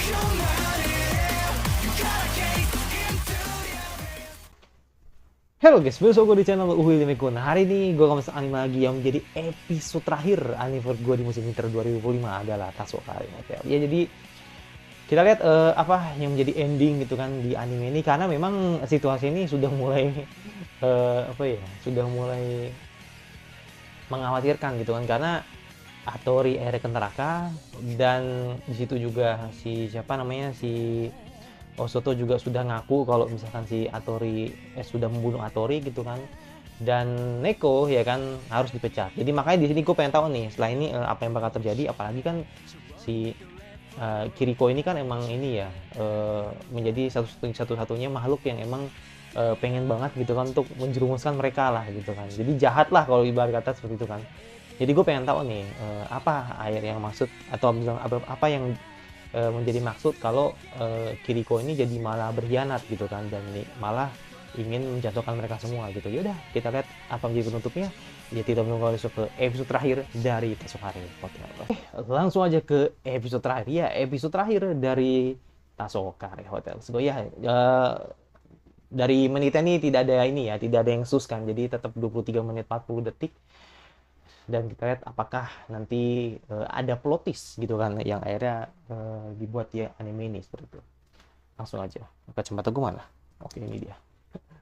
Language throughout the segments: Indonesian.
Halo guys, bersama gue di channel Uhuy Limikun. Hari ini gue akan masuk anime lagi yang menjadi episode terakhir anime gue di musim winter 2025 adalah Tasoka Hotel. Ya jadi kita lihat apa yang menjadi ending gitu kan di anime ini, karena memang situasi ini sudah mulai apa ya, sudah mulai mengkhawatirkan gitu kan, karena Atori akhirnya ke neraka, dan di situ juga si siapa namanya, si Osoto juga sudah ngaku kalau misalkan si Atori sudah membunuh Atori gitu kan, dan Neko ya kan harus dipecat. Jadi makanya di sini gue pengen tahu nih setelah ini apa yang bakal terjadi, apalagi kan si Kiriko ini kan emang ini ya, menjadi satu-satunya makhluk yang emang pengen banget gitu kan untuk menjerumuskan mereka lah gitu kan. Jadi jahat lah kalau ibarat kata seperti itu kan. Jadi gue pengen tahu nih apa air yang maksud, atau misalnya apa yang menjadi maksud kalau Kiriko ini jadi malah berkhianat gitu kan, dan ini malah ingin menjatuhkan mereka semua gitu. Yaudah kita lihat apa menjadi penutupnya. Ya tidak menunggu, langsung ke episode terakhir dari Tasokari Hotel. Oke, langsung aja ke episode terakhir ya, episode terakhir dari Tasokari Hotel. So ya dari menitnya ini tidak ada ini ya, tidak ada yang sus kan, jadi tetap 23 menit 40 detik. Dan kita lihat apakah nanti ada plot twist gitu kan yang akhirnya dibuat di anime ini seperti itu. Langsung aja. Kacamata gue mana? Oke, ini dia.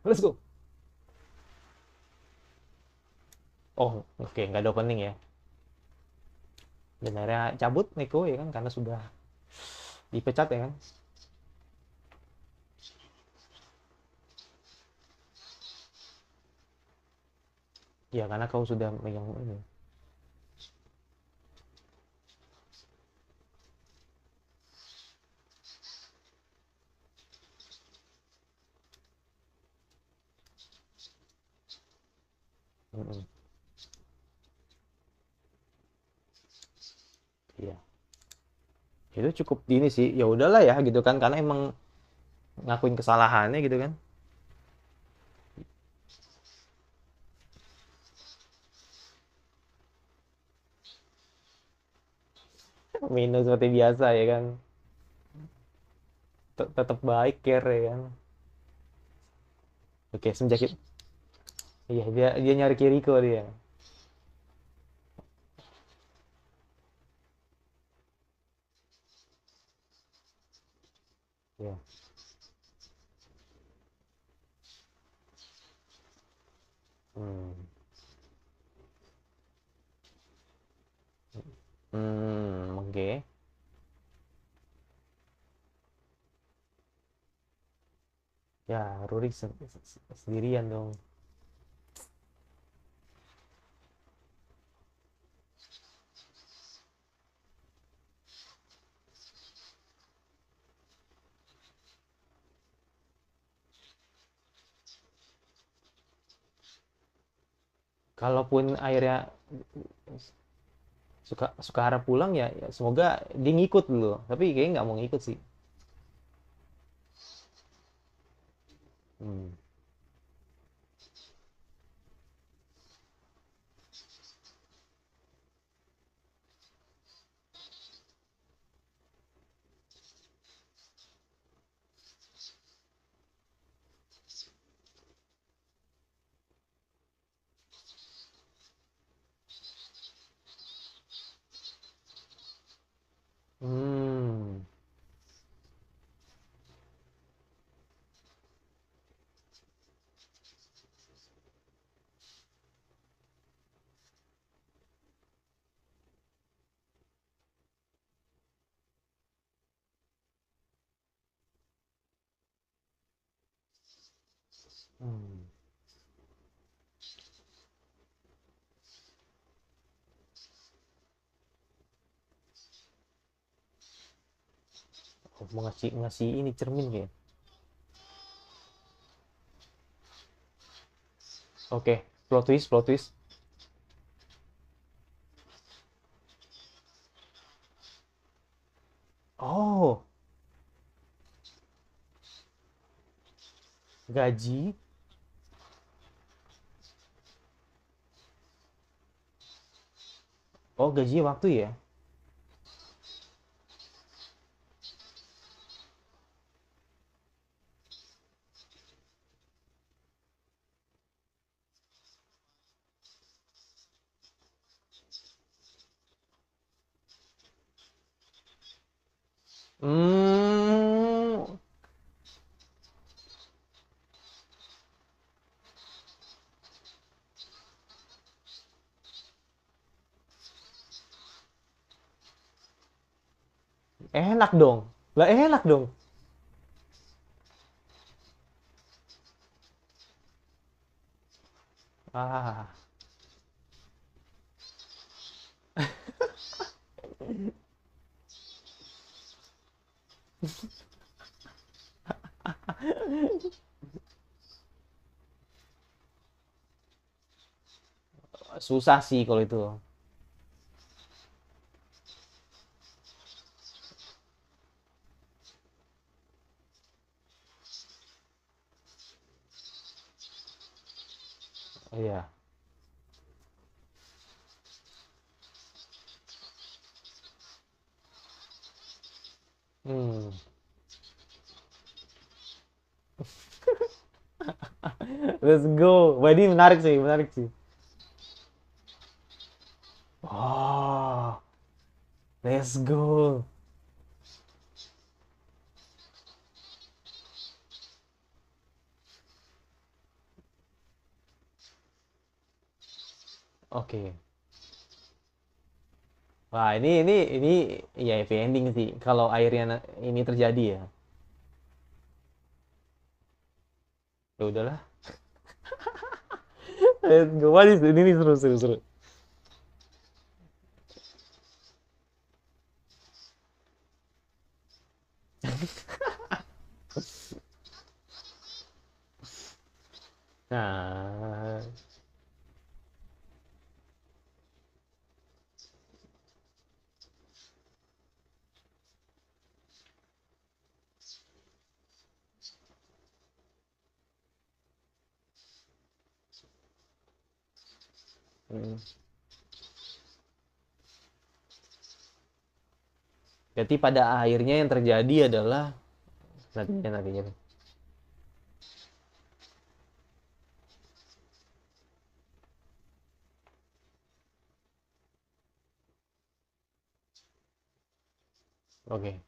Let's go. Oh, oke, nggak ada opening ya. Dan akhirnya cabut Neko ya kan, karena sudah dipecat ya kan. Ya karena kau sudah megang ini. Mm-mm. Iya. Itu cukup ini sih. Ya udahlah ya gitu kan, karena emang ngakuin kesalahannya gitu kan. Minus seperti biasa ya kan. Tetap baik care ya kan. Oke, semenjak itu. Iya, dia dia nyari Kiriko dia. Ya. Hmm. Oke. Okay. Ya, Rurik sendirian dong. Kalaupun akhirnya suka harap pulang ya, ya semoga dia ngikut dulu. Tapi kayaknya nggak mau ngikut sih. Hmm. Hmm. Hmm. Oh, mau ngasih ngasih ini cermin kayak. Oke, plot twist, plot twist. Oh, gaji. Oh, gaji waktu ya. Hmm, enak dong. Lah enak dong. Ah, susah sih kalau itu. Iya. Hmm. Let's go. Wah, ini menarik sih, menarik sih. Oh, let's go. Oke. Wah, ini ya happy ending sih kalau akhirnya ini terjadi ya. Ya udahlah. Let's go. Wah, ini seru seru seru. Nah, hmm. Berarti pada akhirnya yang terjadi adalah nantinya. Oke.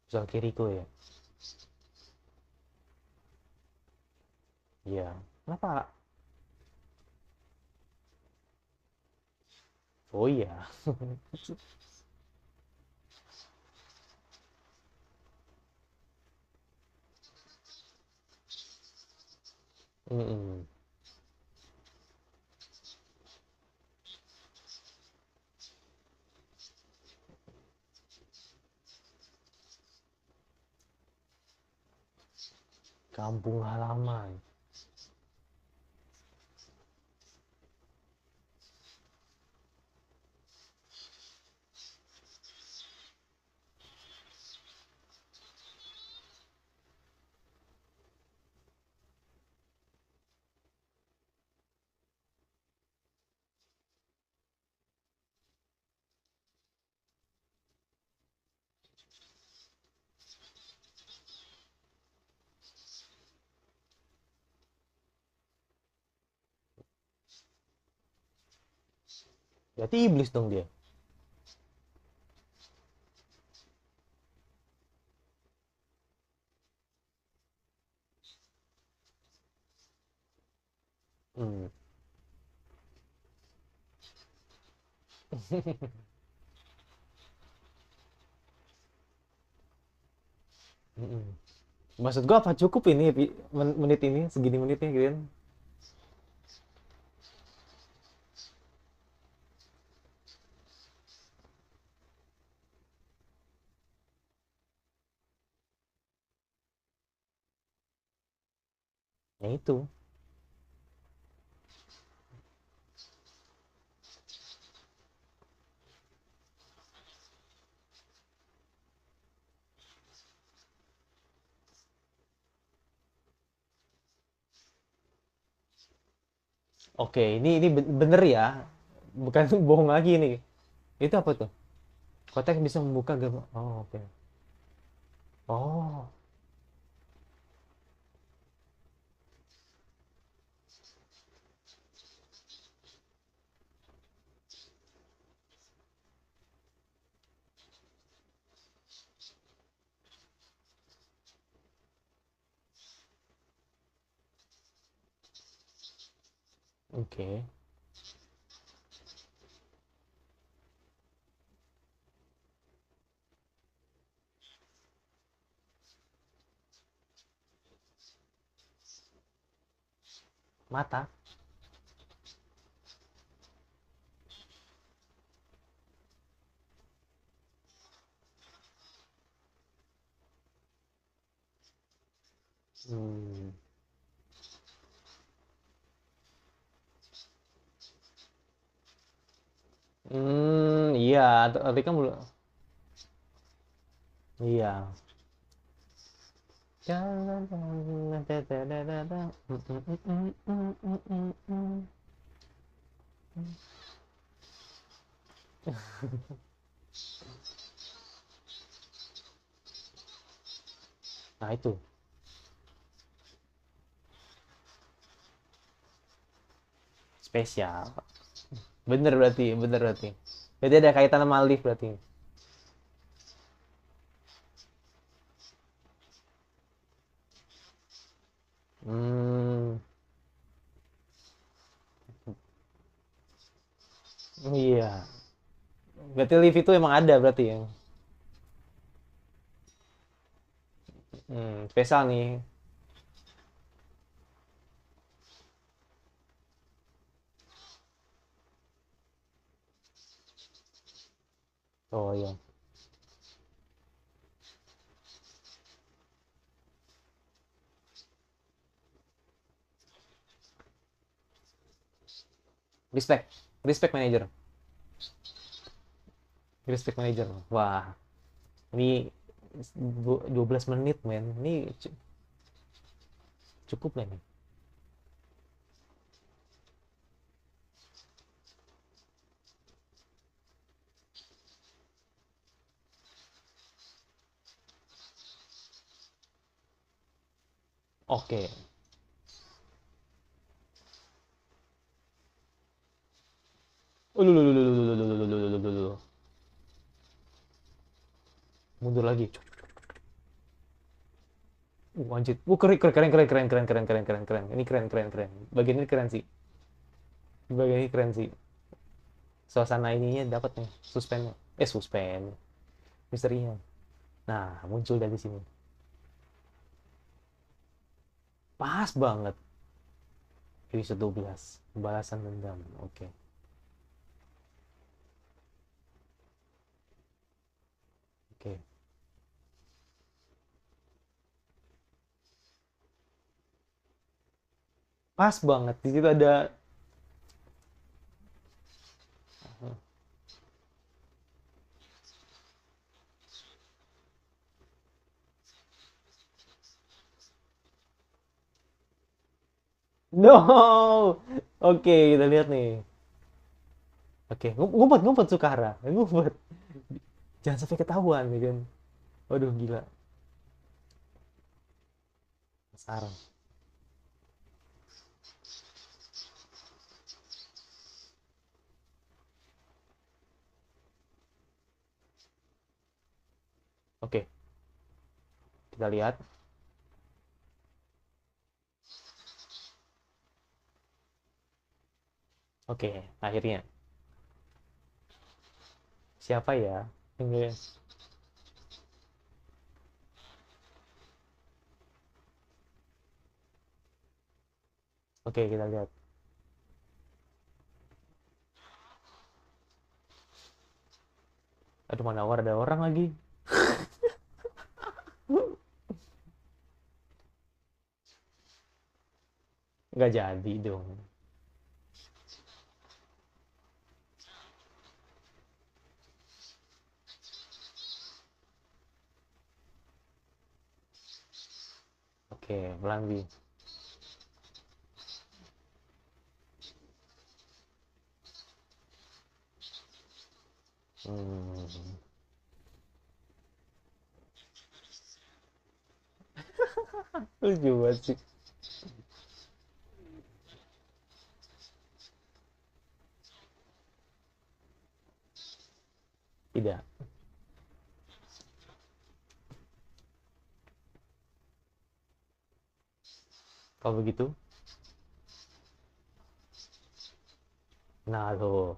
Soal Kiriko ya. Iya. Kenapa? Oh iya. Mm-mm. Kampung halaman. Berarti iblis dong dia. Hmm. Mm-mm. Maksud gua apa cukup ini menit ini segini menitnya gitu kan? Ya itu. Oke, ini bener ya. Bukan bohong lagi nih. Itu apa tuh? Kotak bisa membuka gerbang. Oh, oke. Oh, Oke. Mata. Hmm. Iya, tapi kan belum. Iya. Nah, itu. Spesial. Bener berarti, bener berarti. Berarti ada kaitan sama lift berarti. Hmm, iya. Berarti lift itu emang ada berarti ya. Spesial nih. Oh iya. Respect. Respect manager. Respect manager. Wah, ini 12 menit, men. Ini cukup lah nih. Oke. Mundur lagi. Anjir. Keren, keren, keren, keren, keren, keren, keren, keren, keren, keren. Ini keren, keren, keren. Bagian ini keren sih. Bagian ini keren sih. Suasana ininya dapat nih. Suspennya. Suspen. Misterinya. Nah, muncul dari sini. Pas banget. Episode 12. Pembalasan dendam. Oke. Oke. Pas banget. Di situ ada. No. Oke, kita lihat nih. Oke, ngumpet, ngumpet Sukara. Ngumpet. Jangan sampai ketahuan, ya kan. Waduh, gila. Sarang. Oke, kita lihat. Oke, akhirnya. Siapa ya? Ini. Oke, kita lihat. Aduh, mana ada orang lagi. Nggak jadi dong. Oke, Melambi. Hmm, lucu banget sih. Tidak. Kalau begitu, Nah, lo.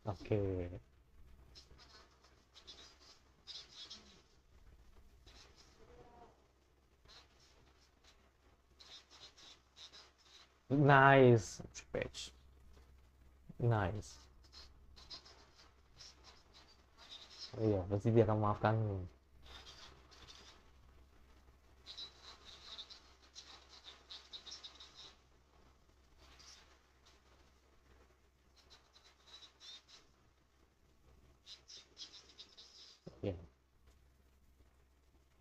Oke. Nice. Patch. Nice. Oh, iya, pasti dia akan maafkan. Ya.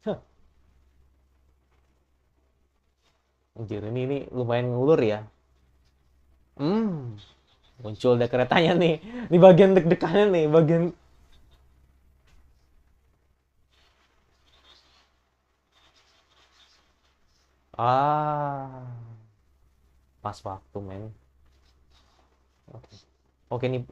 Hah, anjir, ini lumayan ngulur ya. Hmm, muncul deh keretanya nih. Di bagian deg-degannya nih, bagian ah, pas waktu men. Oke. Oke nih,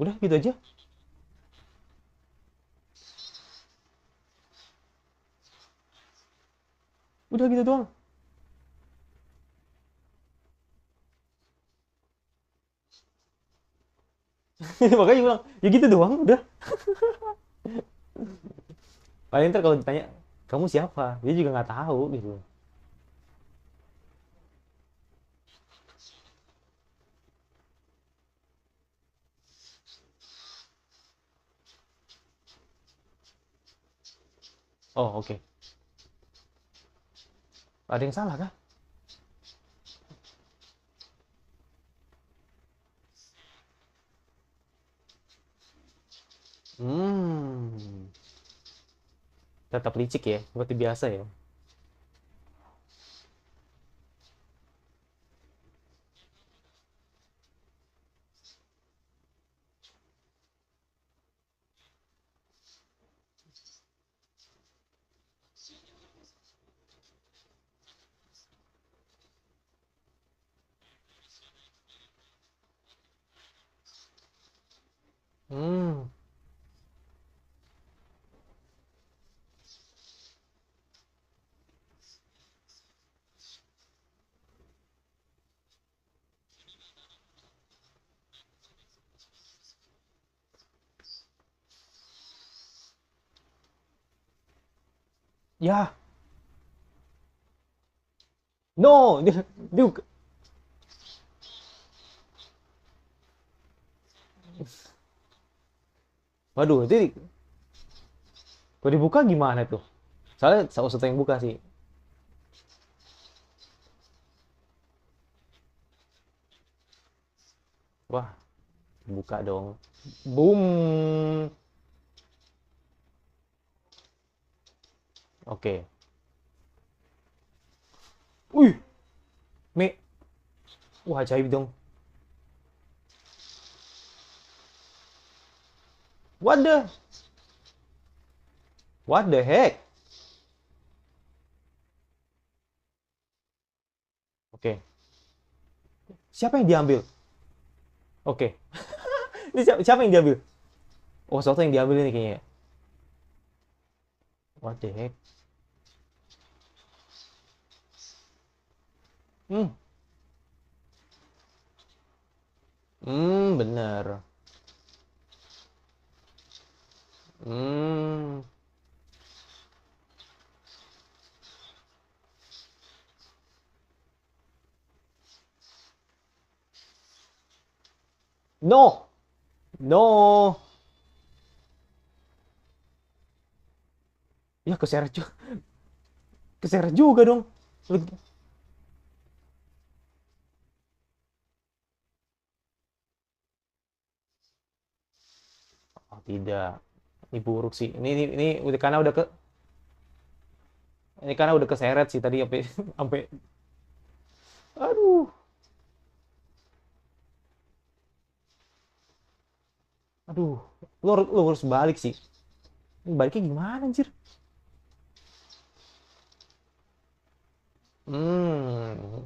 udah gitu aja. Udah gitu doang. Makanya bilang, ya gitu doang, udah. Paling ntar kalau ditanya, kamu siapa? Dia juga nggak tahu gitu. Oh, oke. Ada yang salah kah? Hmm, tetap licik ya, seperti biasa ya. Hmm, ya, no, dia, waduh, itu kalau dibuka gimana tuh? Soalnya salah satu yang buka sih. Wah, buka dong. Boom. Oke. Wih, me, wah ajaib dong. What the, what the heck? Oke. Siapa yang diambil? Oke. Ini siapa yang diambil? Oh, Soto yang diambil ini kayaknya. What the heck? Hmm, bener. Hmm, no, no. Ya keseret juga, keseret juga dong. Oh, tidak. Ini buruk sih. Ini udah karena udah ke ini karena udah keseret sih tadi sampai sampai aduh. Aduh. Lu harus balik sih. Baliknya gimana anjir? Hmm.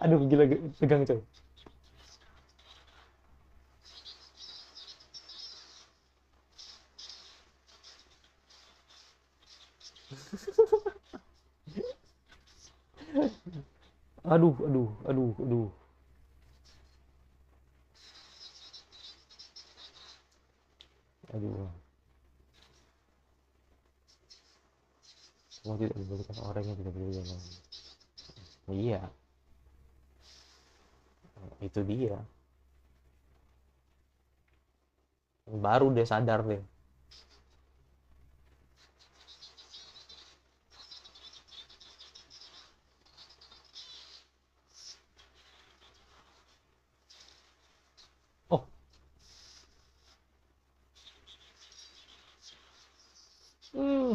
Aduh, gila, tegang coy. Aduh, aduh, aduh, aduh. Aduh. Semua tidak dibolehkan, orang yang tidak dibolehkan. Iya, itu dia. Baru dia sadar deh. Oh, hmm.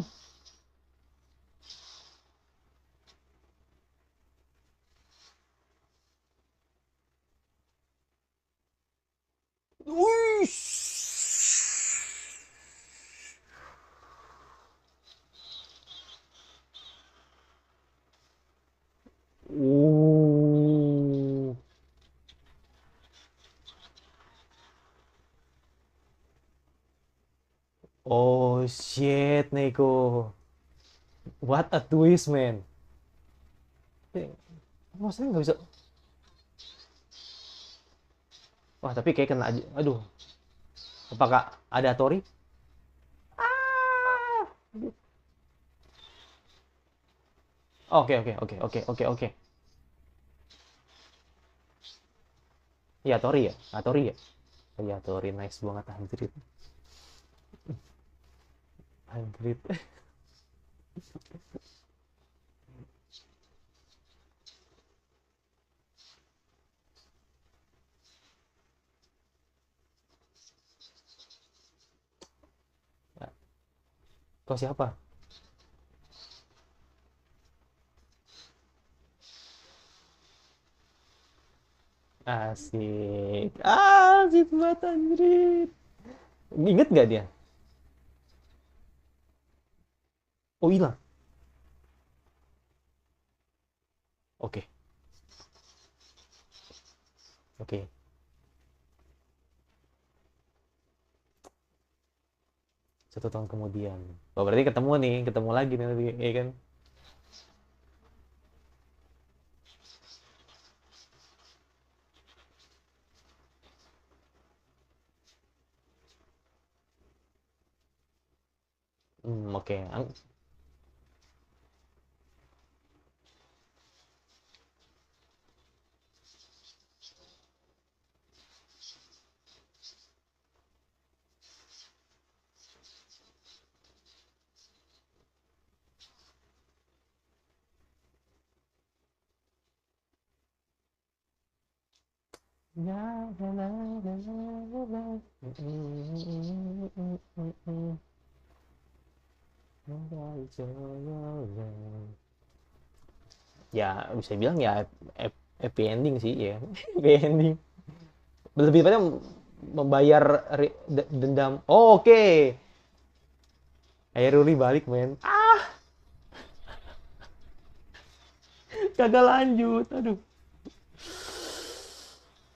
Wih. Oh. Oh shit, Neko. What a twist, man. Eh, maksudnya nggak bisa. Wah, tapi kayak kena aja. Aduh, apakah ada Tori? Ah. Oke, oke, oke, oke, oke, oke. Iya, Tori ya? Ah, Tori ya? Iya, Tori nice banget anjir. Anjir. Kau siapa? Asik. Asik banget anjir. Ingat nggak dia? Oh, hilang. Oke, oke. 1 tahun kemudian. Oh, berarti ketemu nih, ketemu lagi nih nanti, ya kan? Oke. Ya, bisa bilang ya happy ending sih ya. Happy ending. Lebih tepatnya membayar dendam. Oh, oke. Akhirnya Ruri balik, men. Ah, gagal lanjut. Aduh.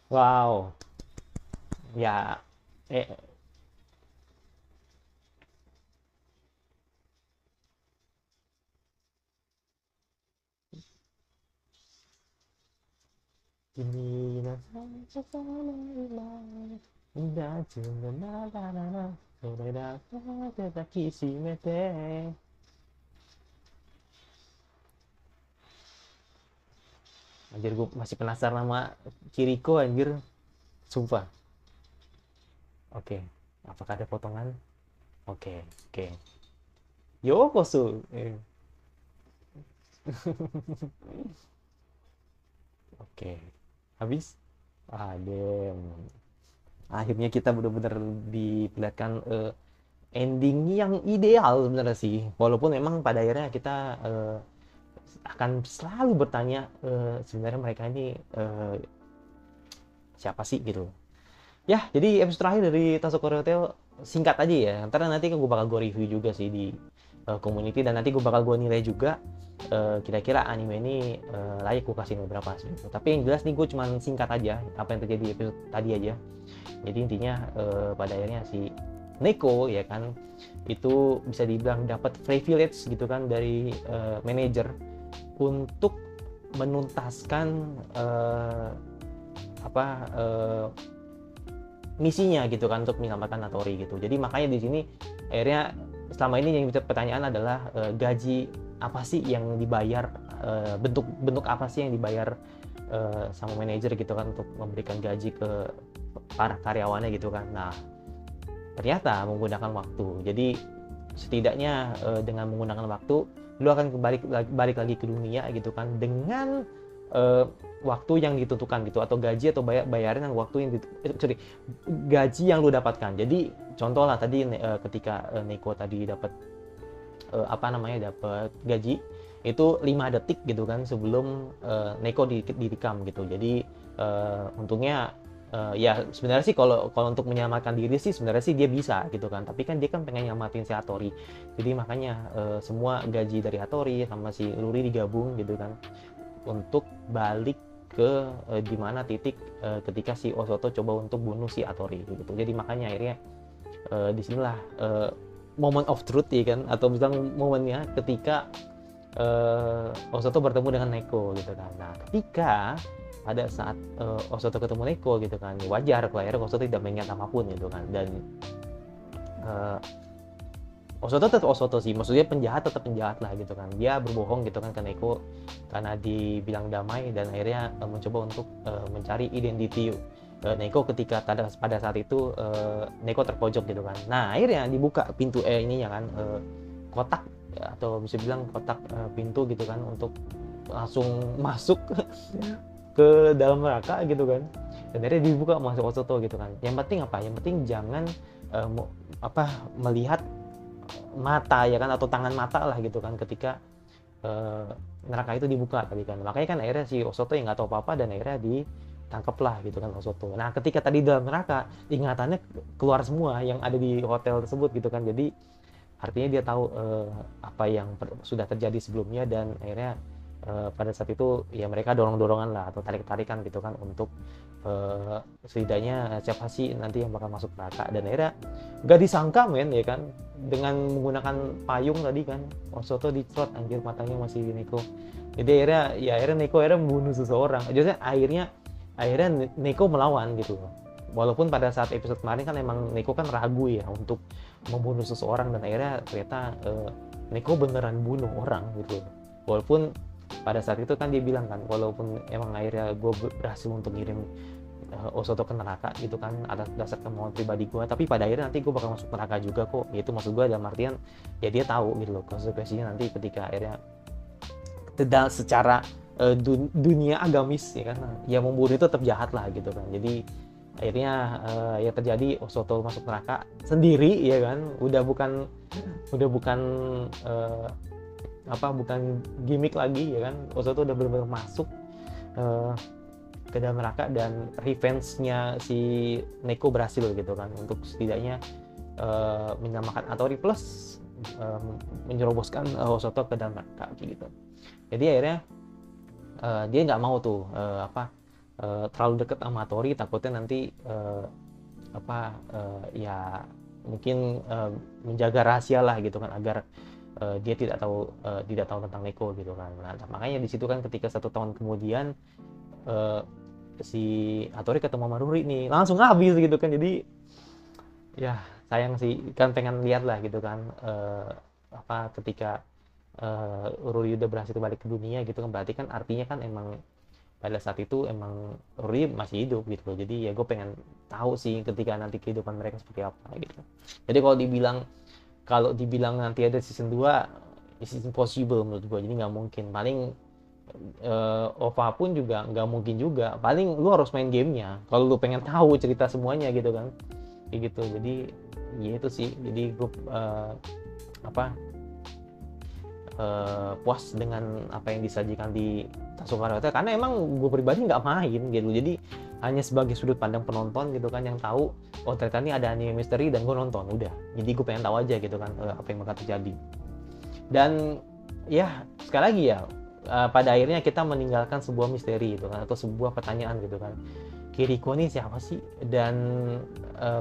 Wow. Ya, eh, ini anjir, gue masih penasaran sama Kiriko anjir. Sumpah. Oke. Apakah ada potongan? Oke, oke. Yokoso. Oke. Habis? Adem. Akhirnya kita benar-benar diperlihatkan ending yang ideal sebenarnya sih. Walaupun memang pada akhirnya kita akan selalu bertanya sebenarnya mereka ini siapa sih gitu. Ya, jadi episode terakhir dari Tasoko Hotel singkat aja ya. Ntar nanti gue bakal gue review juga sih di community, dan nanti gue nilai juga kira-kira anime ini layak gue kasih berapa sih. Tapi yang jelas nih gue cuman singkat aja apa yang terjadi di episode tadi aja. Jadi intinya pada akhirnya si Neko ya kan itu bisa dibilang dapat privilege gitu kan dari manajer untuk menuntaskan misinya gitu kan untuk menyelamatkan Hattori gitu. Jadi makanya di sini akhirnya selama ini yang pertanyaan adalah gaji apa sih yang dibayar, bentuk apa sih yang dibayar sama manajer gitu kan untuk memberikan gaji ke para karyawannya gitu kan. Nah ternyata menggunakan waktu. Jadi setidaknya dengan menggunakan waktu lu akan balik lagi ke dunia gitu kan dengan waktu yang ditentukan gitu, atau gaji atau bayaran yang waktu yang gaji yang lu dapatkan. Jadi contoh lah tadi ketika Neko tadi dapat dapat gaji itu 5 detik gitu kan sebelum Neko direkam gitu. Jadi untungnya ya sebenarnya sih kalau untuk menyelamatkan diri sih sebenarnya sih dia bisa gitu kan, tapi kan dia kan pengen nyelamatin si Hattori. Jadi makanya semua gaji dari Hattori sama si Ruri digabung gitu kan untuk balik ke dimana titik ketika si Osoto coba untuk bunuh si Hattori gitu. Jadi makanya akhirnya disinilah moment of truth ya kan, atau bilang momennya ketika Osoto bertemu dengan Neko gitu kan. Nah ketika pada saat Osoto ketemu Neko gitu kan, wajar kalau akhirnya Osoto tidak mengingat apapun gitu kan, dan Osoto tetap Osoto sih, maksudnya penjahat tetap penjahat lah gitu kan. Dia berbohong gitu kan ke Neko karena dibilang damai, dan akhirnya mencoba untuk mencari identiti Neko ketika pada saat itu Neko terpojok gitu kan. Nah akhirnya dibuka pintu ininya kan, kotak atau bisa bilang kotak pintu gitu kan untuk langsung masuk ke dalam neraka gitu kan. Dan akhirnya dibuka masuk Osoto gitu kan. Yang penting apa? Yang penting jangan melihat mata ya kan, atau tangan mata lah gitu kan ketika neraka itu dibuka tadi kan. Makanya kan akhirnya si Osoto yang nggak tahu apa-apa dan akhirnya ditangkaplah gitu kan Osoto. Nah ketika tadi dalam neraka ingatannya keluar semua yang ada di hotel tersebut gitu kan. Jadi artinya dia tahu apa yang sudah terjadi sebelumnya, dan akhirnya pada saat itu ya mereka dorong-dorongan lah atau tarik-tarikan gitu kan untuk setidaknya siapa sih nanti yang bakal masuk neraka. Dan akhirnya gak disangka men ya kan, dengan menggunakan payung tadi kan Osoto dicrot, anjir matanya masih Neko. Jadi akhirnya Neko membunuh seseorang. Jadi akhirnya Neko melawan gitu. Walaupun pada saat episode kemarin kan emang Neko kan ragu ya untuk membunuh seseorang, dan akhirnya ternyata Neko beneran bunuh orang gitu. Walaupun pada saat itu kan dia bilang kan, walaupun emang akhirnya gue berhasil untuk ngirim Osoto ke neraka gitu kan atas dasar kemauan pribadi gue, tapi pada akhirnya nanti gue bakal masuk neraka juga kok. Itu maksud gue dalam artian ya dia tahu gitu loh konsekuensinya nanti ketika akhirnya tidak secara dunia agamis ya kan, yang membunuh itu tetap jahat lah gitu kan. Jadi akhirnya yang terjadi Osoto masuk neraka sendiri ya kan, udah bukan bukan gimmick lagi ya kan. Osoto udah benar-benar masuk ke dalam neraka, dan revenge-nya si Neko berhasil gitu kan untuk setidaknya menyelamatkan Hattori plus menyeroboskan Osoto ke dalam neraka gitu. Jadi akhirnya dia nggak mau tuh terlalu dekat sama Hattori, takutnya nanti ya mungkin menjaga rahasia lah gitu kan, agar dia tidak tahu tentang Neko gitu kan. Nah, makanya di situ kan ketika 1 tahun kemudian si Hattori ketemu sama Ruri nih langsung habis gitu kan. Jadi ya sayang sih kan, pengen lihat lah gitu kan ketika Ruri udah berhasil balik ke dunia gitu kan, berarti kan artinya kan emang pada saat itu emang Ruri masih hidup gitu loh. Jadi ya gue pengen tahu sih ketika nanti kehidupan mereka seperti apa gitu. Jadi kalau dibilang nanti ada season 2, it's impossible menurut gue. Jadi nggak mungkin. Paling OVA pun juga nggak mungkin juga. Paling lu harus main gamenya kalau lu pengen tahu cerita semuanya gitu kan. Kayak gitu. Jadi ya itu sih. Jadi gue puas dengan apa yang disajikan di Tatsumaki Hotel, karena emang gue pribadi nggak main gitu. Jadi hanya sebagai sudut pandang penonton gitu kan, yang tahu ternyata ini ada anime misteri dan gue nonton udah. Jadi gue pengen tahu aja gitu kan apa yang bakal terjadi. Dan ya sekali lagi ya, pada akhirnya kita meninggalkan sebuah misteri gitu kan, atau sebuah pertanyaan gitu kan, Kiriko ini siapa sih, dan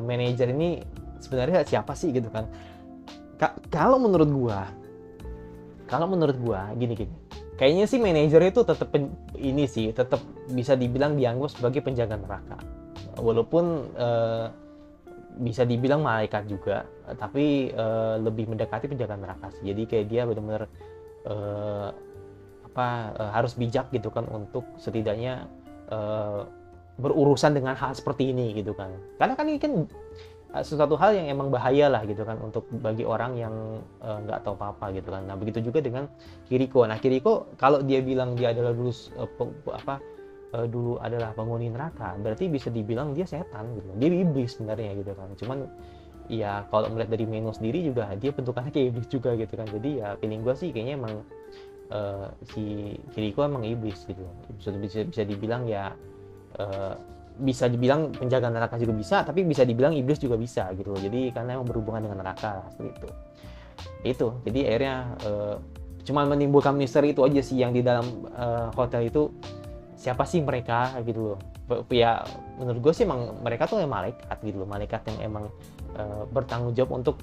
manajer ini sebenarnya siapa sih gitu kan. Kalau menurut gua gini, kayaknya sih manajer itu tetap ini sih, tetap bisa dibilang dianggap sebagai penjaga neraka, walaupun bisa dibilang malaikat juga, tapi lebih mendekati penjaga neraka sih. Jadi kayak dia benar-benar harus bijak gitu kan, untuk setidaknya berurusan dengan hal seperti ini gitu kan, karena kan ini kan sesuatu hal yang emang bahaya lah gitu kan, untuk bagi orang yang nggak tahu apa-apa gitu kan. Nah begitu juga dengan Kiriko. Nah Kiriko kalau dia bilang dia adalah dulu dulu adalah penghuni neraka, berarti bisa dibilang dia setan gitu, dia iblis sebenarnya gitu kan. Cuman ya kalau melihat dari menu sendiri juga dia bentukannya kayak iblis juga gitu kan. Jadi ya feeling gue sih kayaknya emang si Kiriko emang iblis gitu, bisa dibilang ya, bisa dibilang penjaga neraka juga bisa, tapi bisa dibilang iblis juga bisa gitu loh. Jadi karena emang berhubungan dengan neraka seperti itu. Jadi akhirnya cuma menimbulkan misteri itu aja sih, yang di dalam hotel itu siapa sih mereka gitu loh. Ya menurut gue sih emang mereka tuh malaikat gitu loh, malaikat yang emang bertanggung jawab untuk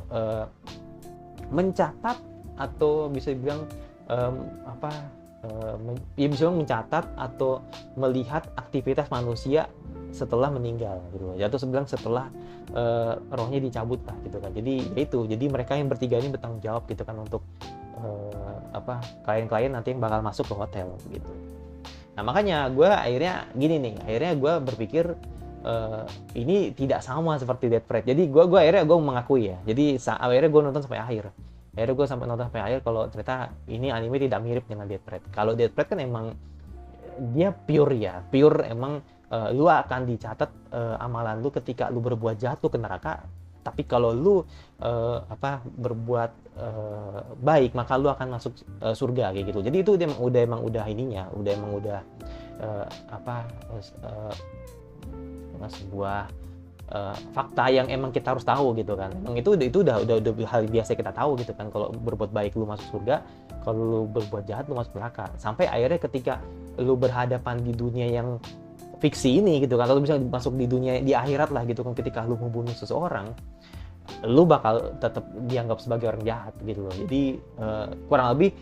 mencatat, atau bisa dibilang ya bisa mencatat atau melihat aktivitas manusia setelah meninggal gitu loh. Atau sebilang setelah rohnya dicabut lah gitu kan. Jadi mereka yang bertiga ini bertanggung jawab gitu kan, untuk klien-klien nanti yang bakal masuk ke hotel gitu. Nah makanya gue akhirnya gue berpikir ini tidak sama seperti Death Proof. Jadi gue akhirnya mengakui ya. Jadi akhirnya gue nonton sampai akhir. Kalau ternyata ini anime tidak mirip dengan Death Proof. Kalau Death Proof kan emang dia pure emang lu akan dicatat amalan lu ketika lu berbuat jahat lu ke neraka. Tapi kalau lu berbuat baik, maka lu akan masuk surga kayak gitu. Jadi itu udah ininya, udah sebuah fakta yang emang kita harus tahu gitu kan. Emang itu udah hal biasa kita tahu gitu kan. Kalau berbuat baik lu masuk surga, kalau lu berbuat jahat lu masuk neraka. Sampai akhirnya ketika lu berhadapan di dunia yang fiksi ini gitu kan, kalau misalnya masuk di dunia di akhirat lah gitu kan, ketika lu membunuh seseorang, lu bakal tetap dianggap sebagai orang jahat gitu loh. Jadi kurang lebih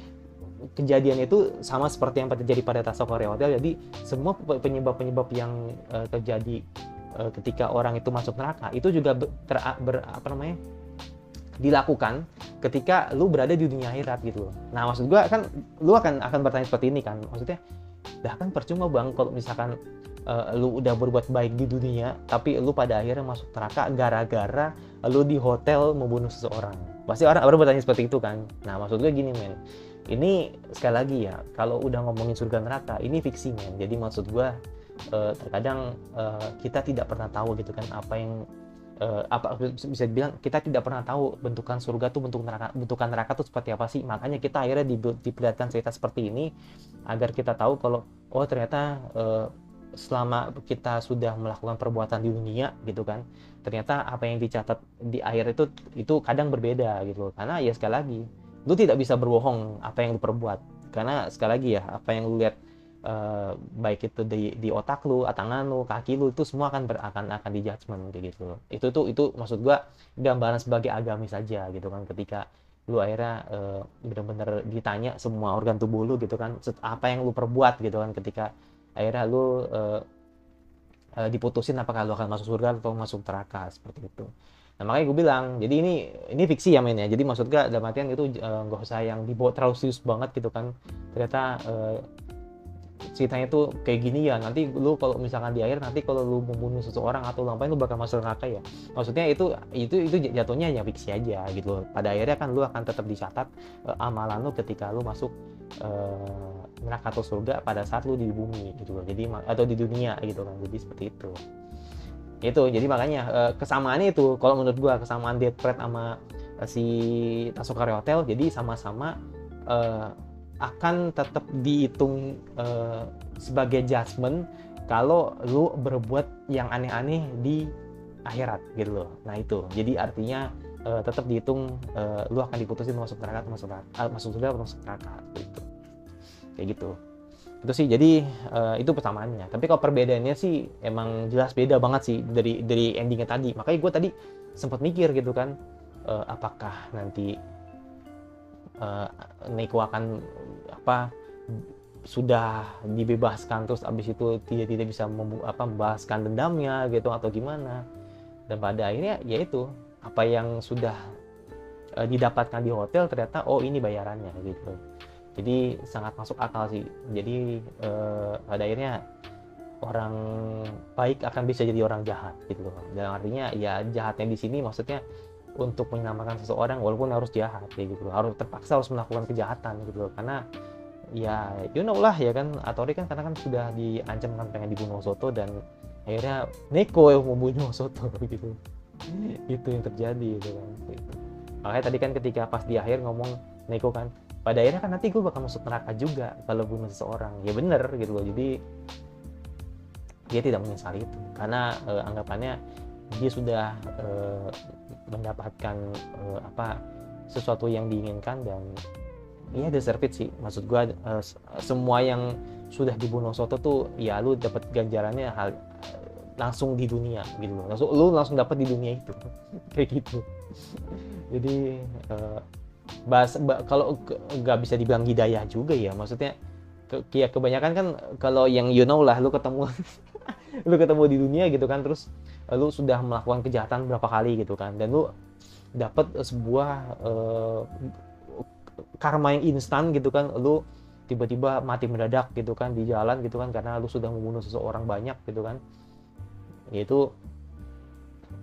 kejadian itu sama seperti yang terjadi pada Tasawwur Hotel. Jadi semua penyebab yang terjadi ketika orang itu masuk neraka itu juga dilakukan ketika lu berada di dunia akhirat gitu loh. Nah maksud gua kan lu akan bertanya seperti ini kan, maksudnya dah kan percuma bang kalau misalkan lu udah berbuat baik di dunia tapi lu pada akhirnya masuk neraka gara-gara lu di hotel membunuh seseorang. Pasti orang bertanya seperti itu kan. Nah maksud gue gini men, ini sekali lagi ya, kalau udah ngomongin surga neraka ini fiksi men. Jadi maksud gue terkadang kita tidak pernah tahu gitu kan, bisa dibilang kita tidak pernah tahu bentukan surga tuh, bentukan neraka tuh seperti apa sih. Makanya kita akhirnya diperlihatkan cerita seperti ini agar kita tahu kalau ternyata selama kita sudah melakukan perbuatan di dunia gitu kan, ternyata apa yang dicatat di akhir itu kadang berbeda gitu loh. Karena ya sekali lagi lu tidak bisa berbohong apa yang lu perbuat, karena sekali lagi ya apa yang lu lihat baik itu di otak lu, tangan lu, kaki lu, itu semua akan di judgment kayak gitu loh. Itu maksud gua gambaran sebagai agamis saja gitu kan, ketika lu akhirnya benar-benar ditanya semua organ tubuh lu gitu kan, apa yang lu perbuat gitu kan, ketika akhirnya lu diputusin apakah lu akan masuk surga atau masuk neraka seperti itu. Nah makanya gue bilang, jadi ini fiksi ya men ya. Jadi maksud gue dalam artian itu nggak usah yang dibawa terlalu serius banget gitu kan. Ternyata ceritanya tuh kayak gini ya, nanti lu kalau misalkan di akhir nanti kalau lu membunuh seseorang atau ngapain lu bakal masuk neraka ya. Maksudnya itu jatuhnya hanya fiksi aja gitu loh. Pada akhirnya kan lu akan tetap dicatat amalan lu ketika lu masuk neraka atau surga pada saat lu di bumi gitu loh. Jadi atau di dunia gitu kan. Jadi seperti itu. Jadi makanya kesamaannya itu kalau menurut gua, kesamaan Death Proof sama si Tasawwur Hotel, jadi sama-sama akan tetap dihitung sebagai judgement kalau lu berbuat yang aneh-aneh di akhirat gitu loh. Nah itu jadi artinya tetap dihitung lu akan diputusin masuk neraka atau masuk surga atau masuk neraka gitu. Kayak gitu. Itu sih, jadi itu persamaannya. Tapi kalau perbedaannya sih emang jelas beda banget sih dari endingnya tadi. Makanya gue tadi sempat mikir gitu kan, apakah nanti Neko akan sudah dibebaskan terus abis itu tidak bisa membahaskan dendamnya gitu atau gimana. Dan pada akhirnya yaitu apa yang sudah didapatkan di hotel ternyata ini bayarannya gitu. Jadi sangat masuk akal sih. Jadi pada akhirnya orang baik akan bisa jadi orang jahat gitu loh. Dan artinya ya jahatnya di sini maksudnya untuk menyelamatkan seseorang walaupun harus jahat kayak gitu loh. Harus terpaksa harus melakukan kejahatan gitu loh. Karena ya lah ya kan, Atori kan karena kan sudah diancam kan pengen dibunuh Soto dan akhirnya Neko yang membunuh Soto gitu. Itu yang terjadi gitu kan. Gitu. Makanya tadi kan ketika pas di akhir ngomong Neko kan, pada akhirnya kan nanti gue bakal masuk neraka juga kalau bunuh seseorang. Ya bener gitu loh. Jadi dia tidak menyesali itu karena anggapannya dia sudah mendapatkan sesuatu yang diinginkan dan ya deserve it sih. Maksud gue semua yang sudah dibunuh Soto tuh ya lu dapat ganjarannya langsung di dunia gitu loh. Lu langsung dapat di dunia itu. Kayak gitu. Jadi kalau nggak bisa dibilang hidayah juga ya, maksudnya kebanyakan kan kalau yang lah lu ketemu lu ketemu di dunia gitu kan, terus lu sudah melakukan kejahatan berapa kali gitu kan, dan lu dapat sebuah karma yang instan gitu kan, lu tiba-tiba mati mendadak gitu kan di jalan gitu kan karena lu sudah membunuh seseorang banyak gitu kan. Yaitu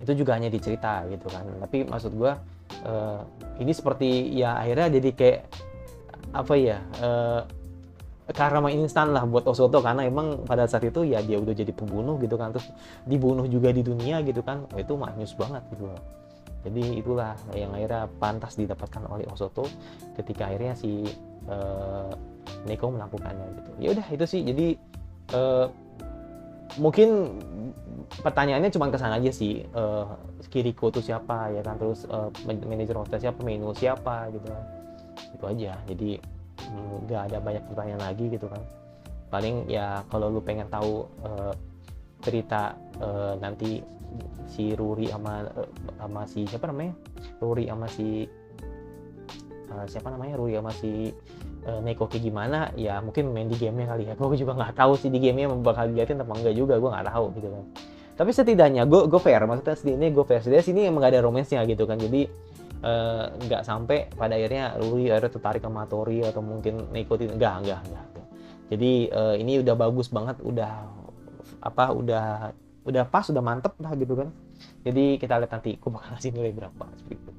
itu juga hanya dicerita gitu kan, tapi maksud gue ini seperti ya akhirnya jadi kayak karma instan lah buat Osoto karena emang pada saat itu ya dia udah jadi pembunuh gitu kan, terus dibunuh juga di dunia gitu kan. Itu magnus banget gitu loh. Jadi itulah yang akhirnya pantas didapatkan oleh Osoto ketika akhirnya si Neko melakukannya gitu. Ya udah itu sih. Jadi mungkin pertanyaannya cuma kesana aja sih, Kiriko itu siapa ya kan, terus manajer hotel siapa, menu siapa gitu kan. Itu aja. Jadi nggak ada banyak pertanyaan lagi gitu kan. Paling ya kalau lu pengen tahu cerita nanti si Ruri sama si siapa namanya, Ruri sama si Neko kayak gimana ya, mungkin main di gamenya kali ya. Gue juga nggak tahu sih di gamenya bakal diliatin apa enggak juga, gue nggak tahu gitu kan. Tapi setidaknya gue fair, maksudnya setidaknya gue fair. Setidaknya sini emang gak ada romansnya gitu kan. Jadi nggak sampai pada akhirnya Ruri akhirnya tertarik sama Tori atau mungkin Neko enggak. Jadi ini udah bagus banget, udah pas, udah mantep lah gitu kan. Jadi kita lihat nanti gue bakal kasih nilai berapa seperti itu.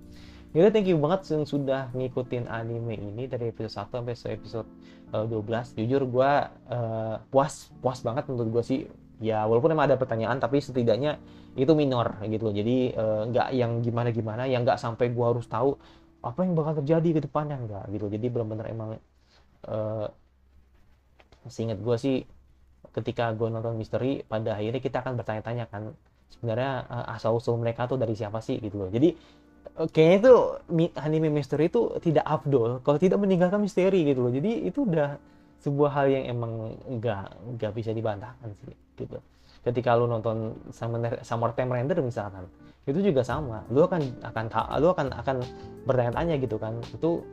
Jadi thank you banget yang sudah ngikutin anime ini dari episode 1 sampai episode 12. Jujur gue puas banget menurut gue sih. Ya walaupun emang ada pertanyaan tapi setidaknya itu minor gitu loh. Jadi nggak yang gimana-gimana, yang nggak sampai gue harus tahu apa yang bakal terjadi ke depannya, nggak gitu. Jadi benar-benar emang seingat gue sih ketika gue nonton misteri, pada akhirnya kita akan bertanya-tanya kan sebenarnya asal-usul mereka tuh dari siapa sih gitu loh. Jadi kayaknya itu anime misteri itu tidak afdol kalau tidak meninggalkan misteri gitu loh. Jadi itu udah sebuah hal yang emang nggak bisa dibantahkan sih gitu. Ketika lu nonton Summertime Render misalkan, itu juga sama. Lu akan bertanya-tanya gitu kan. Itu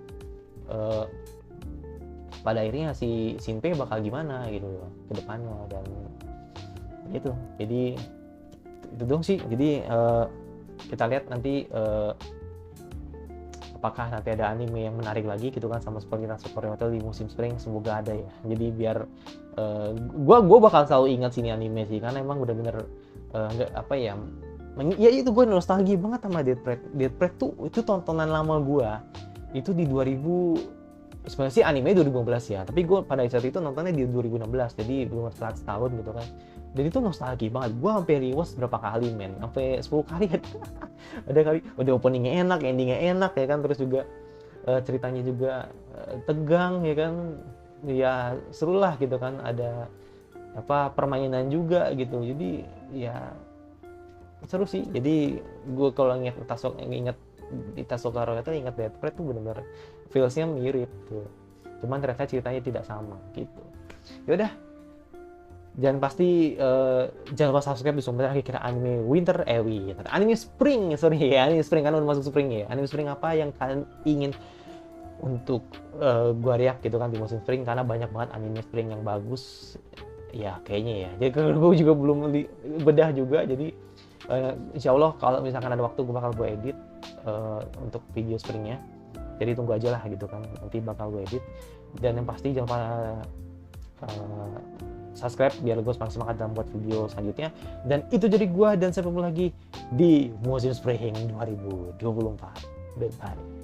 pada akhirnya si Shinpei bakal gimana gitu loh ke depannya, dan gitu. Jadi itu dong sih. Jadi kita lihat nanti apakah nanti ada anime yang menarik lagi gitu kan sama seperti Super Hotel di musim spring. Semoga ada ya. Jadi biar gue bakal selalu ingat sini anime sih, karena emang bener-bener ya itu gue nostalgia banget sama Death Proof tuh. Itu tontonan lama gue itu di 2000. Sebenarnya sih anime 2015 ya, tapi gue pada saat itu nontonnya di 2016, jadi belum telat setahun gitu kan. Dan itu nostalgia banget. Gue sampai rewatch berapa kali men, sampai 10 kali ada kali. Udah openingnya enak, endingnya enak ya kan, terus juga ceritanya juga tegang ya kan, ya seru lah gitu kan. Ada permainan juga gitu, jadi ya seru sih. Jadi gue kalau inget di Tasokaro itu ingat Death Pride tuh bener-bener feelsnya mirip tuh, cuman ternyata ceritanya tidak sama gitu. Ya udah, jangan pasti jangan lupa subscribe di sumber kira anime winter, anime spring, sorry ya, anime spring kan udah masuk spring ya. Anime spring apa yang kalian ingin untuk gua react gitu kan di musim spring, karena banyak banget anime spring yang bagus ya kayaknya ya. Jadi gue juga belum bedah juga, jadi insya Allah kalau misalkan ada waktu gue bakal gue edit untuk video springnya, jadi tunggu aja lah gitu kan, nanti bakal gue edit. Dan yang pasti jangan lupa subscribe biar gue semakin semangat dalam buat video selanjutnya. Dan itu jadi gue, dan sampai ketemu lagi di musim spring 2024. Bye bye.